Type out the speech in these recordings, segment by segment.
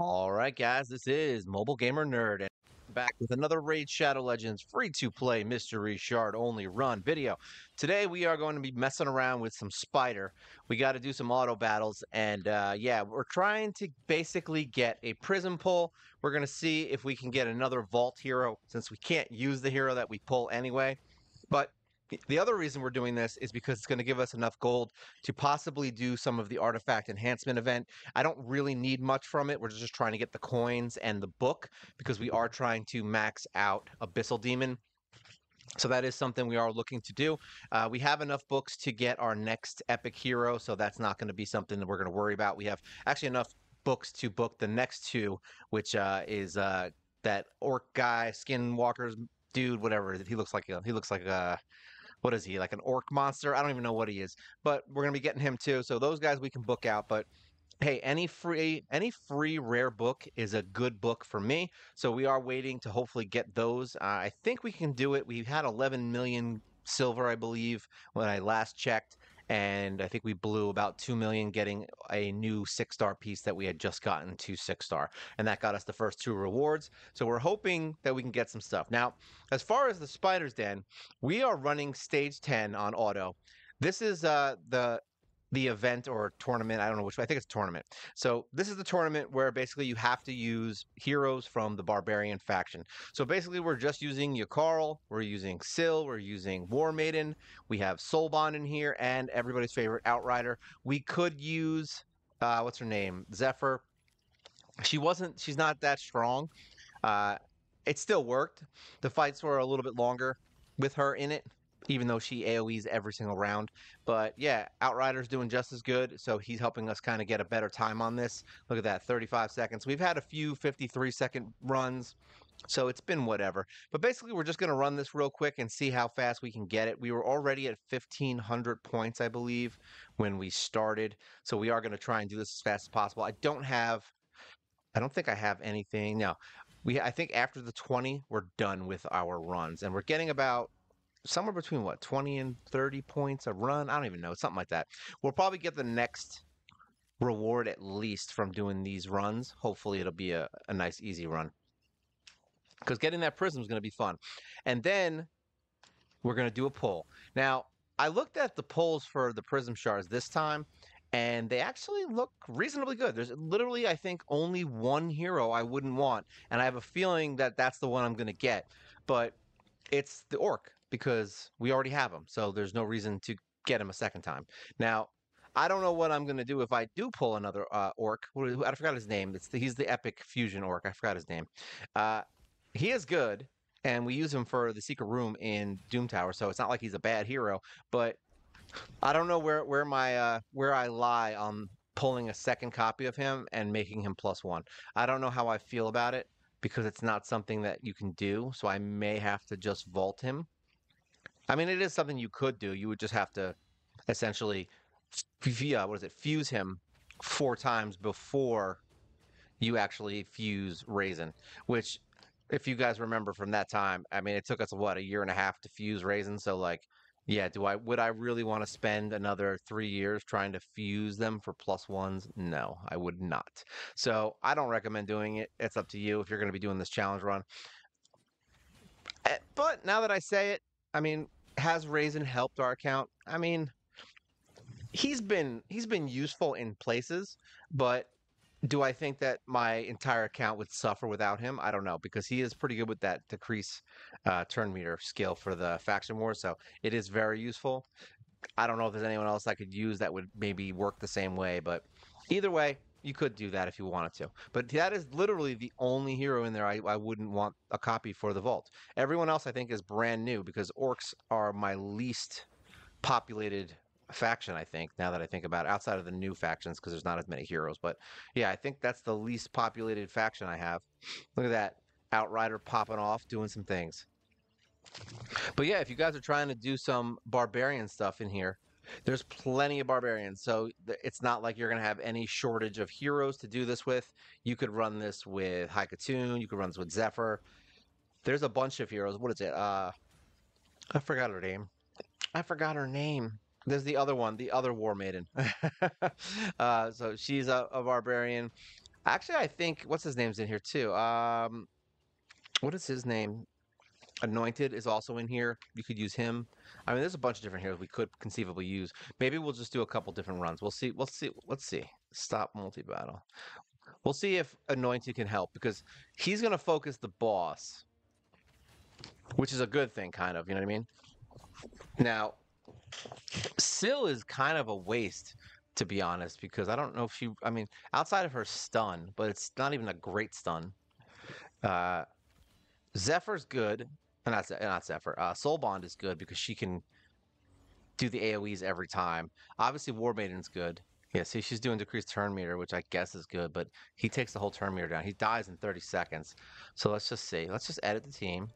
All right, guys, this is Mobile Gamer Nerd, and back with another Raid Shadow Legends free-to-play mystery shard only run video. Today we are going to be messing around with some spider. We got to do some auto battles, and yeah, we're trying to basically get a prism pull. We're going to see if we can get another vault hero since we can't use the hero that we pull anyway. But the other reason we're doing this is because it's going to give us enough gold to possibly do some of the artifact enhancement event. I don't really need much from it. We're just trying to get the coins and the book because we are trying to max out Abyssal Demon. So that is something we are looking to do. We have enough books to get our next epic hero, so that's not going to be something that we're going to worry about. We have actually enough books to book the next two, which is that orc guy, skinwalkers dude, whatever. He looks like what is he, like an orc monster? I don't even know what he is, but we're gonna be getting him too. So those guys we can book out. But hey, any free rare book is a good book for me. So we are waiting to hopefully get those. I think we can do it. We had 11 million silver, I believe, when I last checked. And I think we blew about 2 million getting a new 6-star piece that we had just gotten to 6-star. And that got us the first two rewards. So we're hoping that we can get some stuff. Now, as far as the Spider's Den, we are running stage 10 on auto. This is the event or tournament. I don't know which way. I think it's tournament. So this is the tournament where basically you have to use heroes from the Barbarian faction. So basically we're just using Yakarl, we're using Syl, we're using War Maiden, we have Soulbond in here, and everybody's favorite Outrider. We could use what's her name? Zephyr. She's not that strong. Uh, it still worked. The fights were a little bit longer with her in it, even though she AoEs every single round. But yeah, Outrider's doing just as good, so he's helping us kind of get a better time on this. Look at that, 35 seconds. We've had a few 53-second runs, so it's been whatever. But basically, we're just going to run this real quick and see how fast we can get it. We were already at 1,500 points, I believe, when we started. So we are going to try and do this as fast as possible. I don't think I have anything. No, I think after the 20, we're done with our runs, and we're getting about somewhere between what 20 and 30 points a run. I don't even know, something like that. We'll probably get the next reward at least from doing these runs. Hopefully, it'll be a nice easy run because getting that prism is going to be fun. And then we're going to do a pull. Now, I looked at the pulls for the prism shards this time, and they actually look reasonably good. There's literally, I think, only one hero I wouldn't want, and I have a feeling that that's the one I'm going to get. But it's the orc because we already have him, so there's no reason to get him a second time. Now, I don't know what I'm going to do if I do pull another orc. I forgot his name. He's the epic fusion orc. I forgot his name. Uh, he is good, and we use him for the secret room in Doom Tower, so it's not like he's a bad hero. But I don't know where I lie on pulling a second copy of him and making him +1. I don't know how I feel about it because it's not something that you can do, so I may have to just vault him. I mean, it is something you could do. You would just have to essentially, what is it, fuse him 4 times before you actually fuse Raisin, which, if you guys remember from that time, I mean, it took us, what, a year and a half to fuse Raisin, so like, yeah, would I really want to spend another 3 years trying to fuse them for +1s? No, I would not. So I don't recommend doing it. It's up to you if you're going to be doing this challenge run. But now that I say it, I mean, has Raisin helped our account? I mean, he's been useful in places, but do I think that my entire account would suffer without him? I don't know, because he is pretty good with that decrease turn meter skill for the faction war, so it is very useful. I don't know if there's anyone else I could use that would maybe work the same way, but either way, you could do that if you wanted to. But that is literally the only hero in there I wouldn't want a copy for the vault. Everyone else I think is brand new because orcs are my least populated faction, I think, now that I think about it, outside of the new factions because there's not as many heroes. But yeah, I think that's the least populated faction I have. Look at that. Outrider popping off, doing some things. But yeah, if you guys are trying to do some barbarian stuff in here, there's plenty of barbarians. So it's not like you're going to have any shortage of heroes to do this with. You could run this with Haikatoon. You could run this with Zephyr. There's a bunch of heroes. What is it? I forgot her name. I forgot her name. There's the other one, the other War Maiden. So she's a barbarian. Actually, I think what's his name's in here too. What is his name? Anointed is also in here. You could use him. I mean, there's a bunch of different heroes we could conceivably use. Maybe we'll just do a couple different runs. We'll see. We'll see. Let's see. Stop multi-battle. We'll see if Anointed can help because he's gonna focus the boss, which is a good thing, kind of. You know what I mean? Now, Syl is kind of a waste, to be honest, because I don't know if she. I mean, outside of her stun, but it's not even a great stun. Uh, Zephyr's good. Not Zephyr. Soul Bond is good because she can do the AoEs every time. Obviously, War Maiden's good. Yeah, see, she's doing decreased turn meter, which I guess is good, but he takes the whole turn meter down. He dies in 30 seconds. So let's just see. Let's just edit the team.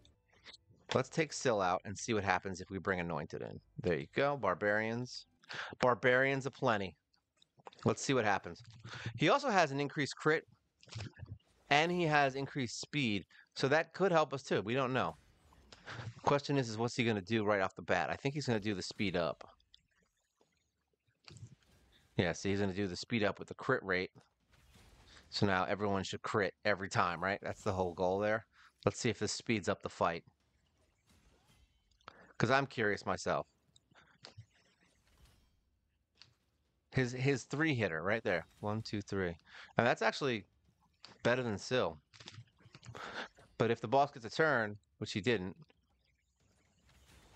Let's take Syl out and see what happens if we bring Anointed in. There you go. Barbarians. Barbarians aplenty. Let's see what happens. He also has an increased crit and he has increased speed. So that could help us too. We don't know. Question is what's he going to do right off the bat? I think he's going to do the speed up. Yeah, so he's going to do the speed up with the crit rate. So now everyone should crit every time, right? That's the whole goal there. Let's see if this speeds up the fight. Because I'm curious myself. His three hitter right there. 1, 2, 3. And that's actually better than Syl. But if the boss gets a turn, which he didn't,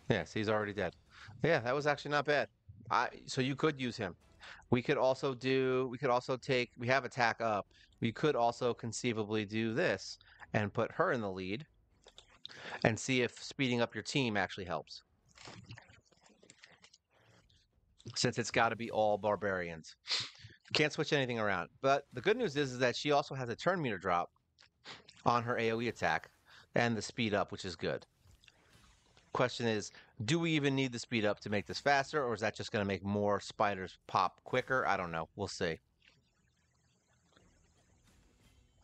yeah, so he's already dead. Yeah, that was actually not bad. So you could use him. We could also take, we have attack up. We could also conceivably do this and put her in the lead and see if speeding up your team actually helps. Since it's got to be all barbarians. Can't switch anything around. But the good news is that she also has a turn meter drop on her AoE attack and the speed up, which is good. Question is, do we even need the speed up to make this faster, or is that just going to make more spiders pop quicker? I don't know. We'll see.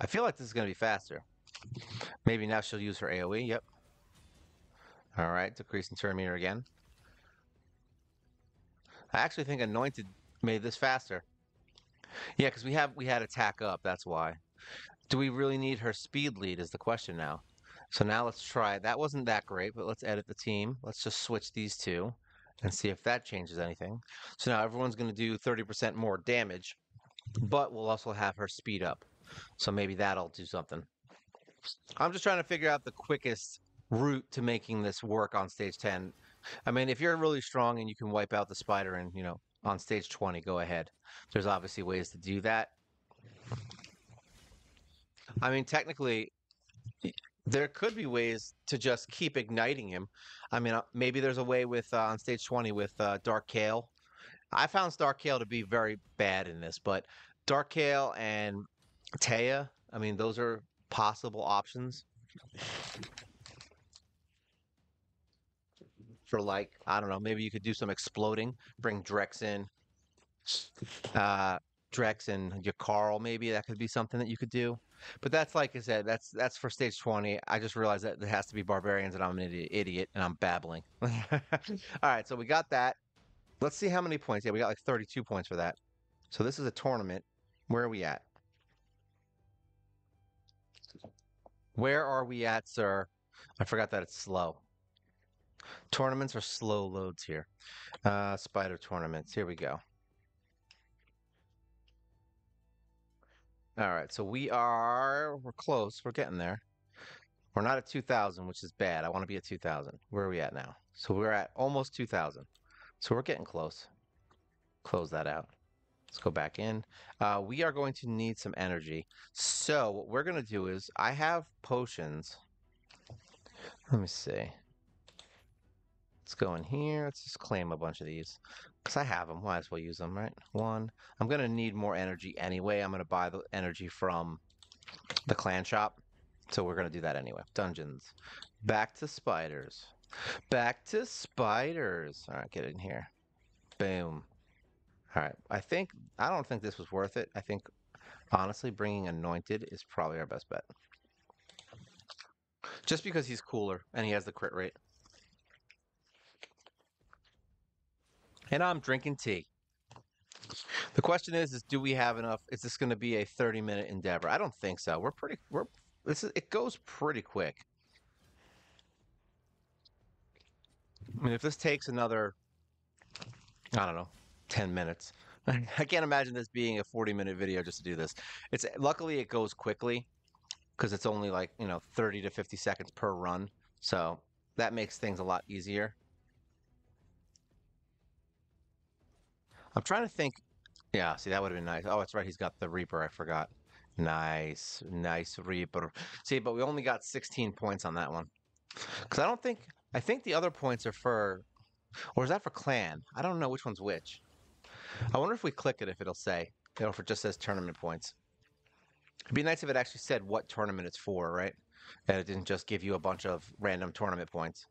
I feel like this is going to be faster. Maybe now she'll use her AoE. Yep. All right, decreasing turn meter again. I actually think Anointed made this faster. Yeah, because we had attack up. That's why. Do we really need her speed lead is the question now. So now let's try it. That wasn't that great, but let's edit the team. Let's just switch these two and see if that changes anything. So now everyone's going to do 30% more damage, but we'll also have her speed up. So maybe that'll do something. I'm just trying to figure out the quickest route to making this work on stage 10. I mean, if you're really strong and you can wipe out the spider and, on stage 20, go ahead. There's obviously ways to do that. I mean, technically, there could be ways to just keep igniting him. I mean, maybe there's a way with on stage 20 with Dark Kale. I found Dark Kale to be very bad in this, but Dark Kale and Taya, I mean, those are possible options for like, I don't know, maybe you could do some exploding, bring Drex in, Drex and your Carl, maybe that could be something that you could do. But that's like I said, that's for stage 20. I just realized that it has to be barbarians and I'm an idiot and I'm babbling. All right, so we got that. Let's see how many points. Yeah, we got like 32 points for that. So this is a tournament. Where are we at? Where are we at, sir? I forgot that it's slow. Tournaments are slow loads here. Spider tournaments. Here we go. All right, so we're close. We're getting there. We're not at 2,000, which is bad. I want to be at 2,000. Where are we at now? So we're at almost 2,000. So we're getting close. Close that out. Let's go back in. We are going to need some energy. So what we're going to do is I have potions. Let me see. Let's go in here. Let's just claim a bunch of these because I have them. Might as well use them, right? One. I'm going to need more energy anyway. I'm going to buy the energy from the clan shop. So we're going to do that anyway. Dungeons. Back to spiders. Back to spiders. All right, get in here. Boom. All right. I don't think this was worth it. I think, honestly, bringing Anointed is probably our best bet. Just because he's cooler and he has the crit rate. And I'm drinking tea. The question is do we have enough? Is this going to be a 30-minute endeavor? I don't think so. It goes pretty quick. I mean, if this takes another, I don't know, 10 minutes, I can't imagine this being a 40-minute video just to do this. Luckily it goes quickly because it's only like, 30 to 50 seconds per run. So that makes things a lot easier. I'm trying to think. Yeah, see, that would have been nice. Oh, that's right. He's got the Reaper. I forgot. Nice, nice Reaper. See, but we only got 16 points on that one. Because I think the other points are or is that for clan? I don't know which one's which. I wonder if we click it, if it'll say, if it just says tournament points. It'd be nice if it actually said what tournament it's for, right? And it didn't just give you a bunch of random tournament points.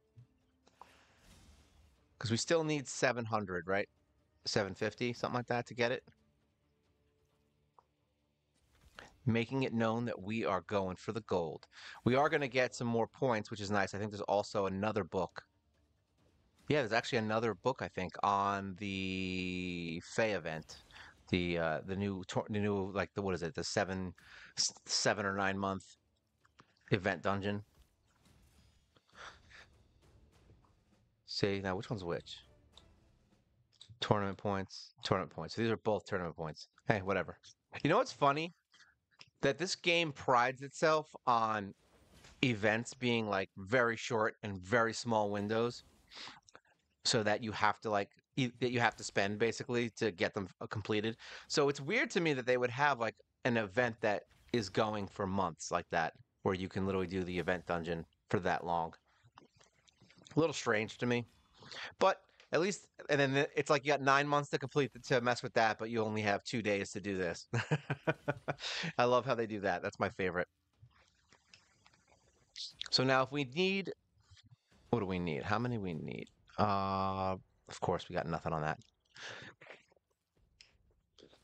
Because we still need 700, right? 750, something like that to get it. Making it known that we are going for the gold. We are going to get some more points, which is nice. I think there's also another book. Yeah, there's actually another book, I think, on the Fey event. The new like what is it? The 7 or 9 month event dungeon. See, now which one's which? Tournament points, tournament points. So these are both tournament points. Hey, whatever. You know what's funny? That this game prides itself on events being like very short and very small windows, so that you have to that you have to spend basically to get them completed. So it's weird to me that they would have like an event that is going for months like that, where you can literally do the event dungeon for that long. A little strange to me, but at least, and then it's like you got 9 months to complete to mess with that, but you only have 2 days to do this. I love how they do that. That's my favorite. So now if we need, what do we need? How many we need? Of course we got nothing on that.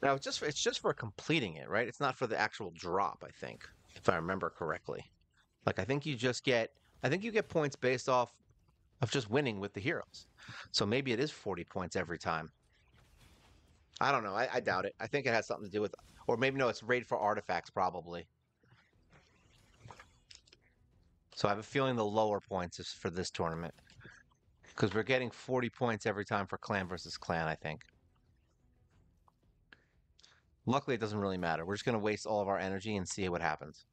Now it's just for completing it, right? It's not for the actual drop, I think, if I remember correctly. Like I think you get points based off of just winning with the heroes. So maybe it is 40 points every time. I don't know. I doubt it. I think it has something to do with, or maybe no, it's raid for artifacts probably. So I have a feeling the lower points is for this tournament because we're getting 40 points every time for clan versus clan, I think. Luckily, it doesn't really matter. We're just going to waste all of our energy and see what happens.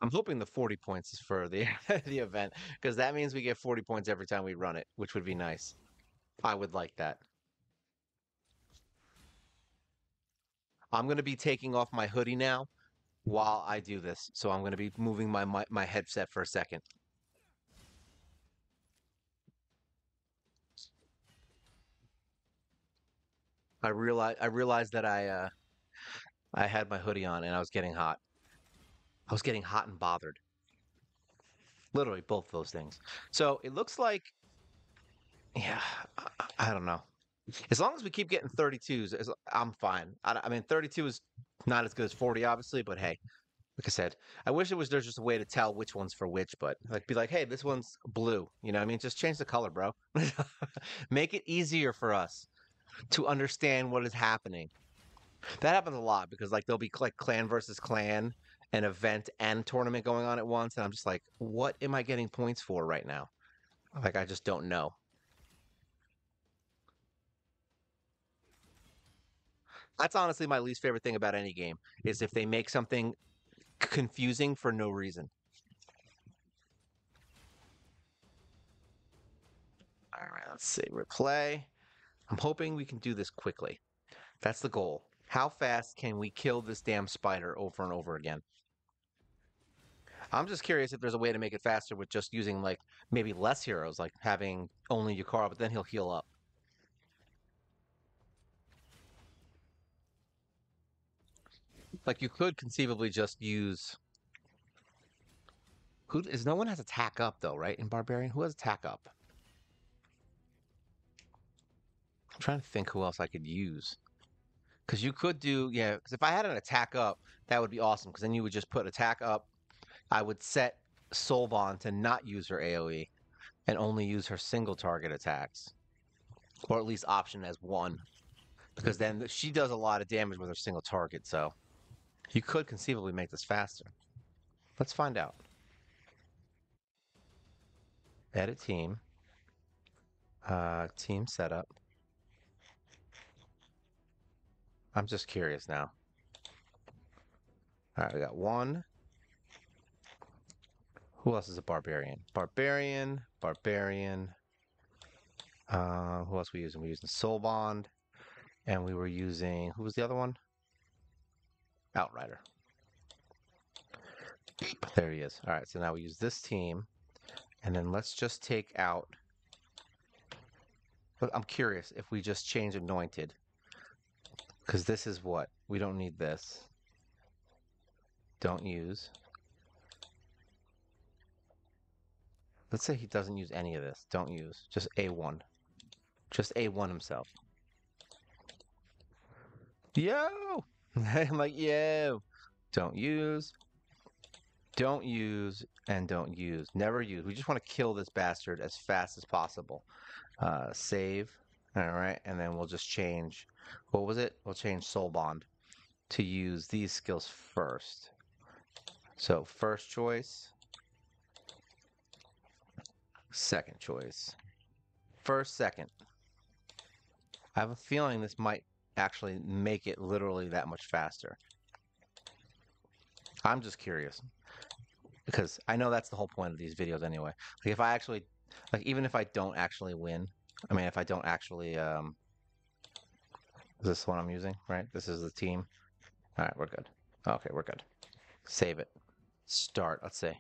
I'm hoping the 40 points is for the the event because that means we get 40 points every time we run it, which would be nice. I would like that. I'm going to be taking off my hoodie now while I do this. So I'm going to be moving my headset for a second. I realized that I had my hoodie on and I was getting hot. I was getting hot and bothered. Literally both of those things. So it looks like, yeah, I don't know. As long as we keep getting 32s, I'm fine. I mean, 32 is not as good as 40, obviously, but hey, like I said, I wish there's just a way to tell which one's for which, but like be like, hey, this one's blue. You know what I mean? Just change the color, bro. Make it easier for us to understand what is happening. That happens a lot because like there'll be like clan versus clan, an event and tournament going on at once, and I'm just like, what am I getting points for right now? Like I just don't know. That's honestly my least favorite thing about any game is if they make something confusing for no reason. All right, let's see. Replay. I'm hoping we can do this quickly. That's the goal. How fast can we kill this damn spider over and over again? I'm just curious if there's a way to make it faster with just using like maybe less heroes, like having only Yukara, but then he'll heal up. Like you could conceivably just use who is no one has attack up though, right? In Barbarian, who has attack up? I'm trying to think who else I could use. Because you could do, yeah, because if I had an attack up, that would be awesome. Because then you would just put attack up. I would set Solvon to not use her AoE. and only use her single target attacks, or at least option as one, because then she does a lot of damage with her single target. So you could conceivably make this faster. Let's find out. Edit team, team setup. I'm just curious now. All right, we got one. Who else is a barbarian? Barbarian. Who else we using? We're using Soul Bond, and we were using, who was the other one? Outrider. There he is. All right, so now we use this team, and then let's just take out. I'm curious if we just change Anointed, because this is what we don't need this. Don't use. Let's say he doesn't use any of this. Don't use. Just A1. Just A1 himself. Yo! I'm like, yo! Don't use. Don't use and don't use. Never use. We just want to kill this bastard as fast as possible. Save. All right. And then we'll just change. What was it? We'll change Soul Bond to use these skills first. So first choice. Second choice. First, second. I have a feeling this might actually make it literally that much faster. I'm just curious, because I know that's the whole point of these videos anyway. Like if I actually, like even if I don't actually win, I mean if I don't actually, is this one I'm using, right? This is the team. All right, we're good. Okay, we're good. Save it. Start, let's see.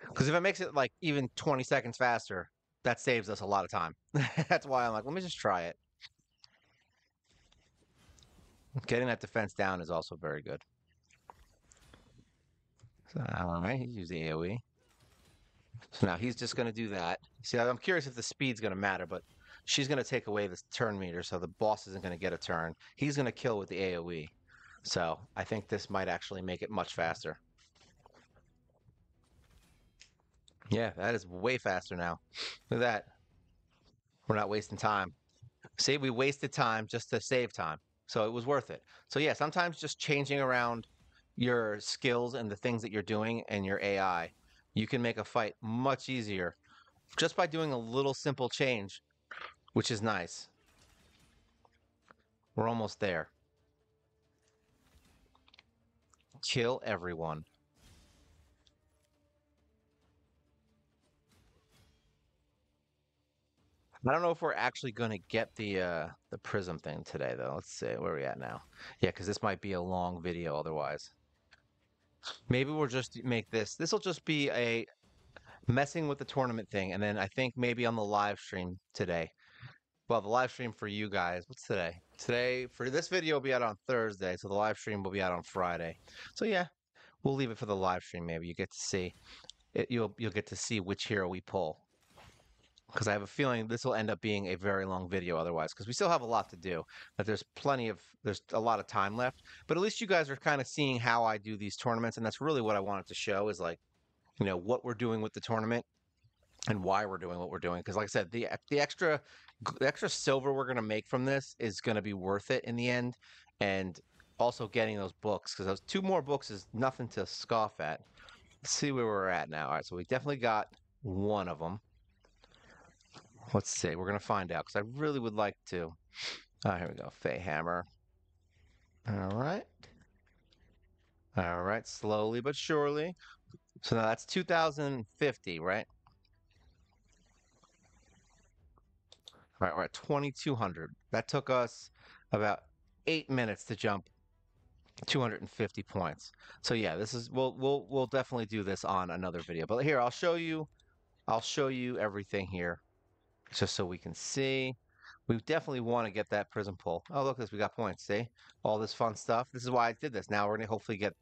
Because if it makes it like even 20 seconds faster, that saves us a lot of time. That's why I'm like, let me just try it. Getting that defense down is also very good. So, all right, he's using AoE. So now he's just going to do that. See, I'm curious if the speed's going to matter, but she's going to take away this turn meter, so the boss isn't going to get a turn. He's going to kill with the AoE. So I think this might actually make it much faster. Yeah, that is way faster now. Look at that. We're not wasting time. See, we wasted time just to save time. So it was worth it. So yeah, sometimes just changing around your skills and the things that you're doing and your AI, you can make a fight much easier just by doing a little simple change, which is nice. We're almost there. Kill everyone. I don't know if we're actually going to get the prism thing today, though. Let's see. Where are we at now? Yeah, because this might be a long video otherwise. Maybe we'll just make this. This will just be a messing with the tournament thing. And then I think maybe on the live stream today. Well, the live stream for you guys. What's today? Today, for this video, will be out on Thursday. So the live stream will be out on Friday. So yeah, we'll leave it for the live stream. Maybe you get to see it. You'll get to see which hero we pull. Because I have a feeling this will end up being a very long video otherwise, because we still have a lot to do. But there's a lot of time left. But at least you guys are kind of seeing how I do these tournaments, and that's really what I wanted to show is like, what we're doing with the tournament and why we're doing what we're doing. Because like I said, the extra silver we're gonna make from this is gonna be worth it in the end, and also getting those books, because those 2 more books is nothing to scoff at. Let's see where we're at now. All right, so we definitely got one of them. Let's see. We're gonna find out because I really would like to. Ah, here we go. Fey Hammer. All right. All right. Slowly but surely. So now that's 2,050, right? All right. We're at 2,200. That took us about 8 minutes to jump 250 points. So yeah, this is we'll definitely do this on another video. But here, I'll show you everything here, just so we can see. We definitely want to get that prism pull. Oh, look at this. We got points. See? All this fun stuff. This is why I did this. Now we're going to hopefully get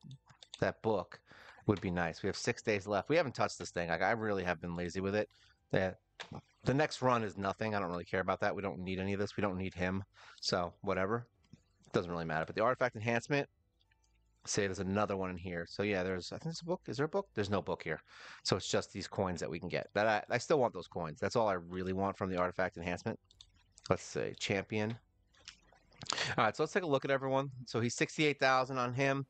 that book. Would be nice. We have 6 days left. We haven't touched this thing. Like, I really have been lazy with it. The next run is nothing. I don't really care about that. We don't need any of this. We don't need him. So, whatever. Doesn't really matter. But the artifact enhancement, say there's another one in here. So yeah, there's I think there's a book. Is there a book? There's no book here. So it's just these coins that we can get. That I still want those coins. That's all I really want from the artifact enhancement. Let's say champion. All right, so let's take a look at everyone. So he's 68,000 on him.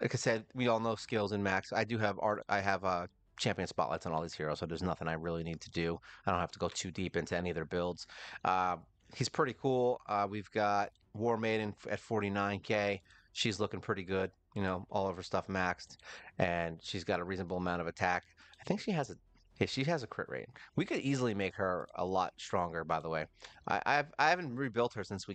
Like I said, we all know skills in max. I do have art. I have champion spotlights on all these heroes, so there's nothing I really need to do. I don't have to go too deep into any of their builds. Uh, he's pretty cool. We've got War Maiden at 49K. She's looking pretty good. You know, all of her stuff maxed, and she's got a reasonable amount of attack. I think she has a yeah, she has a crit rate. We could easily make her a lot stronger, by the way. I haven't rebuilt her since we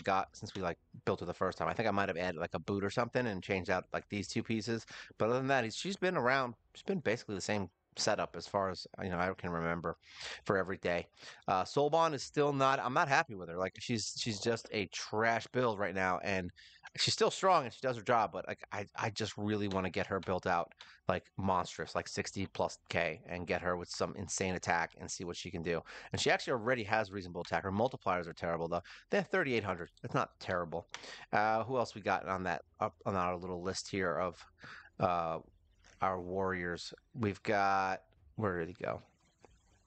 like built her the first time. I think I might have added like a boot or something and changed out like these two pieces. But other than that, she's been around. She's been basically the same setup as far as I can remember for every day. Soulbon is still not. I'm not happy with her. Like she's just a trash build right now, and she's still strong and she does her job. But like I just really want to get her built out like monstrous, like 60 plus K, and get her with some insane attack and see what she can do. And she actually already has reasonable attack. Her multipliers are terrible though. They're 3,800. It's not terrible. Who else we got on that up on our little list here of uh, our warriors? We've got where did he go?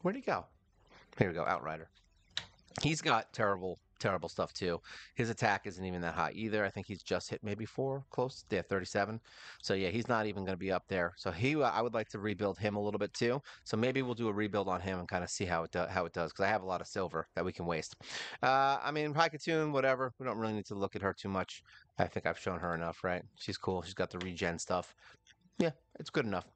Where did he go? Here we go, Outrider. He's got terrible stuff too. His attack isn't even that high either. I think he's just hit maybe four, close. Yeah, 37. So yeah, he's not even going to be up there. So I would like to rebuild him a little bit too. So maybe we'll do a rebuild on him and kind of see how it does because I have a lot of silver that we can waste. I mean, Haikatoon, whatever. We don't really need to look at her too much. I think I've shown her enough, right? She's cool. She's got the regen stuff. Yeah, it's good enough.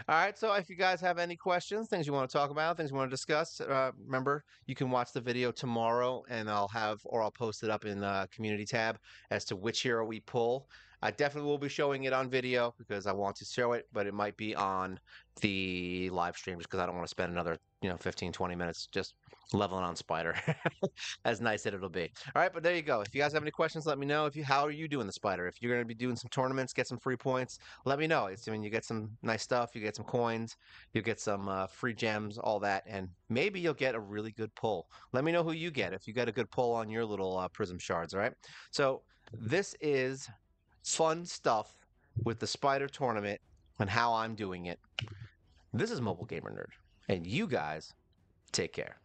All right, so if you guys have any questions, things you want to talk about, things you want to discuss, remember you can watch the video tomorrow, and I'll post it up in the community tab as to which hero we pull. I definitely will be showing it on video because I want to show it, but it might be on the live stream just because I don't want to spend another 15, 20 minutes just leveling on Spider. As nice as it'll be. All right, but there you go. If you guys have any questions, let me know. How are you doing the Spider? If you're going to be doing some tournaments, get some free points, let me know. You get some nice stuff, you get some coins, you get some free gems, all that, and maybe you'll get a really good pull. Let me know who you get if you get a good pull on your little prism shards. All right. So this is fun stuff with the Spider tournament and how I'm doing it. This is Mobile Gamer Nerd, and you guys take care.